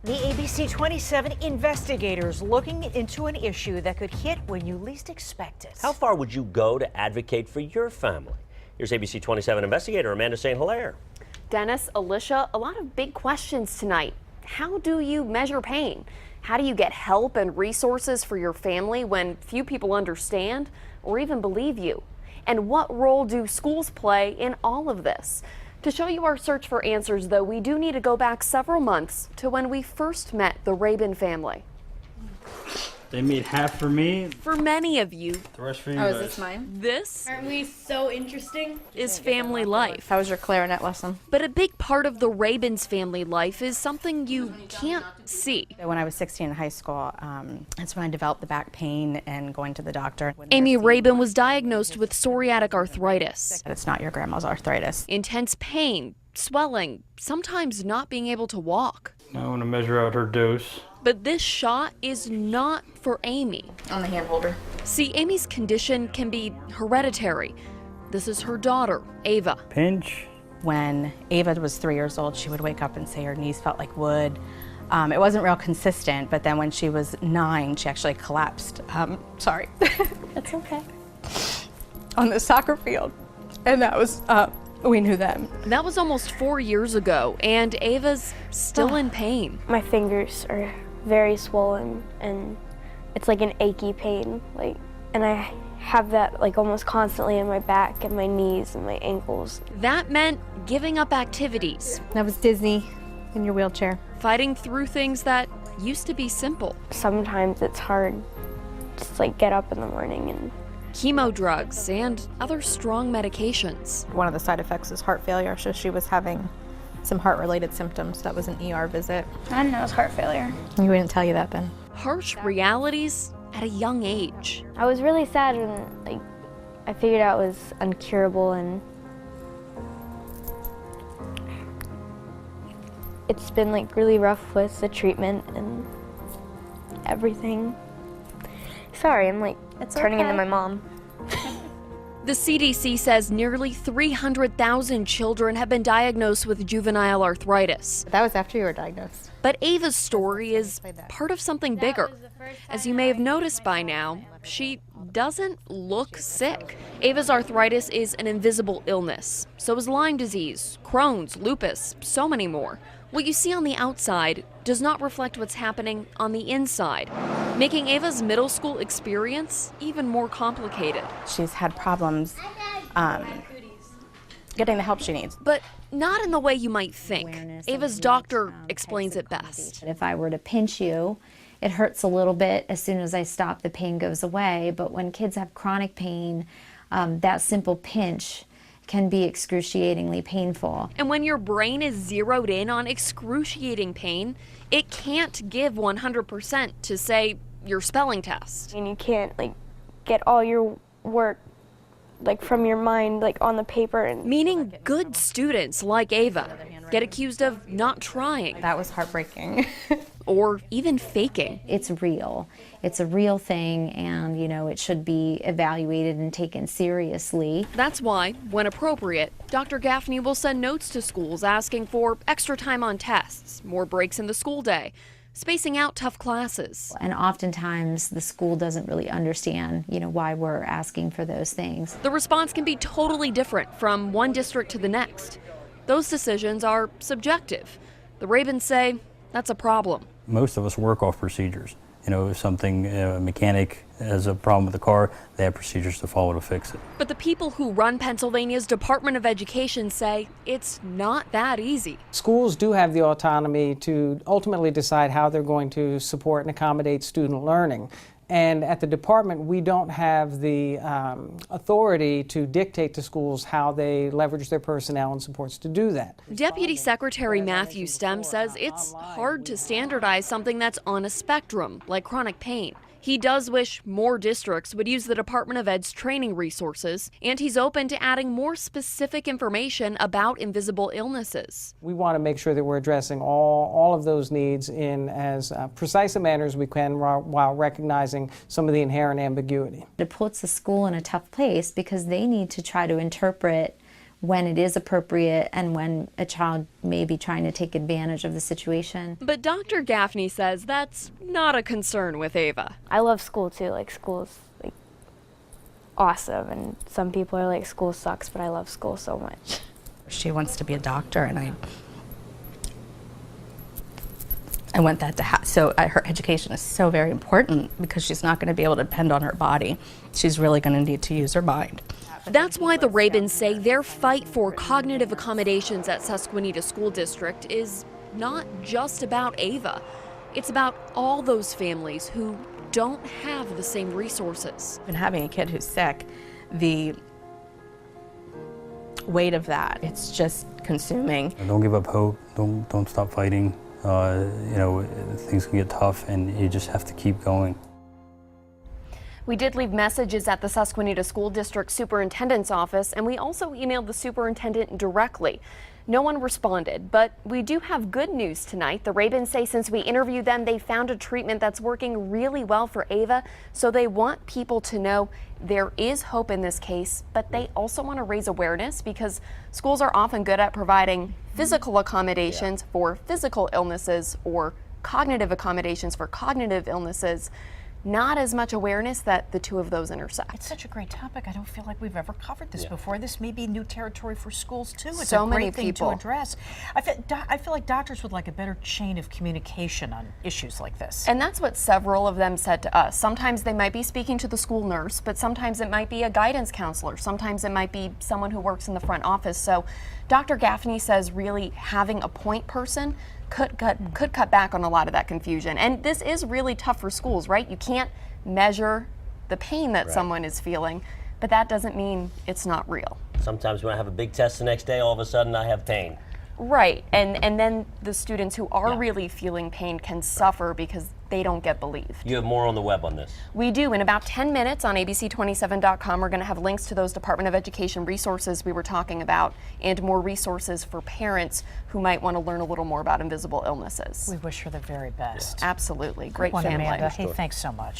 The ABC 27 investigators looking into an issue that could hit when you least expect it. How far would you go to advocate for your family? Here's ABC 27 investigator Amanda St. Hilaire. Dennis, Alicia, a lot of big questions tonight. How do you measure pain? How do you get help and resources for your family when few people understand or even believe you? And what role do schools play in all of this? To show you our search for answers, though, we do need to go back several months to when we first met the Rabin family. They made half for me, For many of you, the rest for you Oh, guys. is this mine? this Aren't we so interesting? is family life. How was your clarinet lesson? But a big part of the Rabin's family life is something you can't see. When I was 16 in high school, that's when I developed the back pain and going to the doctor. Amy Rabin was diagnosed with psoriatic arthritis. It's not your grandma's arthritis. Intense pain, swelling, sometimes not being able to walk. Now I want to measure out her dose. But this shot is not for Amy. On the hand holder. See, Amy's condition can be hereditary. This is her daughter, Ava. Pinch. When Ava was 3 years old, she would wake up and say her knees felt like wood. It wasn't real consistent, but then when she was 9, she actually collapsed. Sorry. It's okay. On the soccer field. And that was, we knew then. That was almost 4 years ago, and Ava's still in pain. My fingers are very swollen and it's like an achy pain, and I have that almost constantly in my back and my knees and my ankles. That meant giving up activities, That was Disney in your wheelchair. fighting through things that used to be simple. Sometimes it's hard just get up in the morning and Chemo drugs and other strong medications. One of the side effects is heart failure, so she was having some heart-related symptoms. That was an ER visit. I didn't know it was heart failure. We didn't tell you that then. Harsh realities at a young age. I was really sad when I figured out it was incurable, and it's been really rough with the treatment and everything. Sorry, I'm turning into my mom. The CDC says nearly 300,000 children have been diagnosed with juvenile arthritis. That was after you were diagnosed. But Ava's story is part of something bigger. As you may have noticed by now, she doesn't look sick. Ava's arthritis is an invisible illness. So is Lyme disease, Crohn's, lupus, so many more. What you see on the outside does not reflect what's happening on the inside, making Ava's middle school experience even more complicated. She's had problems getting the help she needs. But not in the way you might think. Ava's doctor explains it best. If I were to pinch you, it hurts a little bit. As soon as I stop, the pain goes away. But when kids have chronic pain, that simple pinch can be excruciatingly painful. And when your brain is zeroed in on excruciating pain, it can't give 100% to, say, your spelling test. And you can't get all your work from your mind on the paper. And Meaning good students like Ava get accused of not trying. That was heartbreaking. Or even faking. It's real. It's a real thing, and it should be evaluated and taken seriously. That's why, when appropriate, Dr. Gaffney will send notes to schools asking for extra time on tests, more breaks in the school day, spacing out tough classes. And oftentimes the school doesn't really understand, why we're asking for those things. The response can be totally different from one district to the next. Those decisions are subjective. The Rabins say that's a problem. Most of us work off procedures. If something, a mechanic has a problem with the car, they have procedures to follow to fix it. But the people who run Pennsylvania's Department of Education say it's not that easy. Schools do have the autonomy to ultimately decide how they're going to support and accommodate student learning. And at the department, we don't have the authority to dictate to schools how they leverage their personnel and supports to do that. Deputy Secretary Matthew Stem says it's hard to standardize something that's on a spectrum, like chronic pain. He does wish more districts would use the Department of Ed's training resources, and he's open to adding more specific information about invisible illnesses. We want to make sure that we're addressing all of those needs in as precise a manner as we can while recognizing some of the inherent ambiguity. It puts the school in a tough place because they need to try to interpret when it is appropriate and when a child may be trying to take advantage of the situation. But Dr. Gaffney says that's not a concern with Ava. I love school too. Like school's like awesome, and some people are like school sucks, but I love school so much. She wants to be a doctor, and I want that to happen. So her education is so very important because she's not going to be able to depend on her body. She's really going to need to use her mind. That's why the Rabins say their fight for cognitive accommodations at Susquehanna School District is not just about Ava. It's about all those families who don't have the same resources. And having a kid who's sick, the weight of that, it's just consuming. Don't give up hope. Don't stop fighting. You know, things can get tough, and you just have to keep going. We did leave messages at the Susquehanna School District Superintendent's office, and we also emailed the superintendent directly. No one responded, but we do have good news tonight. The Rabins say since we interviewed them, they found a treatment that's working really well for Ava, so they want people to know there is hope in this case, but they also want to raise awareness because schools are often good at providing physical accommodations for physical illnesses or cognitive accommodations for cognitive illnesses. Not as much awareness that the two of those intersect. It's such a great topic. I don't feel like we've ever covered this before. This may be new territory for schools too. It's So a many great thing people. to address. I feel like doctors would like a better chain of communication on issues like this. And that's what several of them said to us. Sometimes they might be speaking to the school nurse, but sometimes it might be a guidance counselor. Sometimes it might be someone who works in the front office. So Dr. Gaffney says really having a point person could cut back on a lot of that confusion. And this is really tough for schools, right? You can't measure the pain that someone is feeling, but that doesn't mean it's not real. Sometimes when I have a big test the next day, all of a sudden I have pain. Right, and then the students who are really feeling pain can suffer because they don't get believed. You have more on the web on this. We do. In about 10 minutes on abc27.com, we're going to have links to those Department of Education resources we were talking about and more resources for parents who might want to learn a little more about invisible illnesses. We wish her the very best. Absolutely. Great Good one, family. Amanda. Hey, thanks so much.